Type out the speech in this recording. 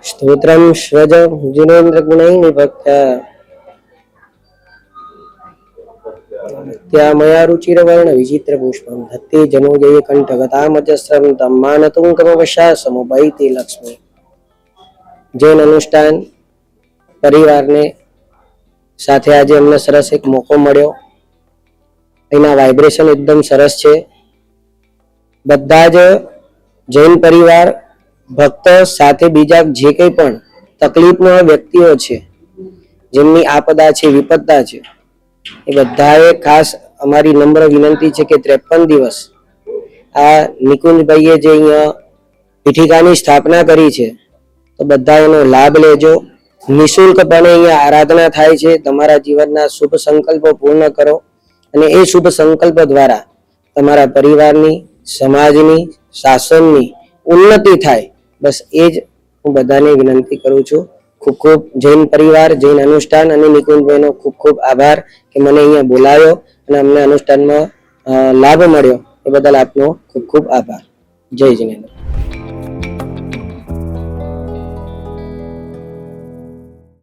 स्तोत्रम श्रज जिनेन्द्र गुणैः निभक्त्या त्या मया रुचिरवर्ण विचित्र पुष्पम धत्ते जनोजय कंठगतामजस्रं तम मानतुंकमवशासमुपैति लक्ष्मी। जैन अनुष्ठान परिवार ने साथे आज अमने सरस एक मौको मळ्यो। एना वाइब्रेशन एकदम सरस छे। बधा ज जैन परिवार भक्त साथे बीजा जे कई पण तकलीफमां व्यक्तिओ छे, जेमनी आपदा छे, विपदा छे, ए बधाए खास अमारी नम्र विनंती छे के 53 दिवस आ निकुंजभाईए जे अहींया पीठिकानी स्थापना करी छे तो बधा एनो लाभ लेजो। निःशुल्कपणे अहींया आराधना थाय छे। तमारा जीवनना शुभ संकल्पो पूर्ण करो અને એ શુભ સંકલ્પ દ્વારા તમારા પરિવારની, સમાજની, શાસનની ઉન્નતિ થાય, બસ એ જ હું બધાને વિનંતી કરું છું। ખૂબ ખૂબ જૈન પરિવાર, જૈન અનુષ્ઠાન અને નિકુંજભાઈનો ખૂબ ખૂબ આભાર કે મને અહીંયા બોલાવ્યો અને અમને અનુષ્ઠાનમાં લાભ મળ્યો, એ બદલ આપનો ખૂબ ખૂબ આભાર। જય જિનેન્દ્ર।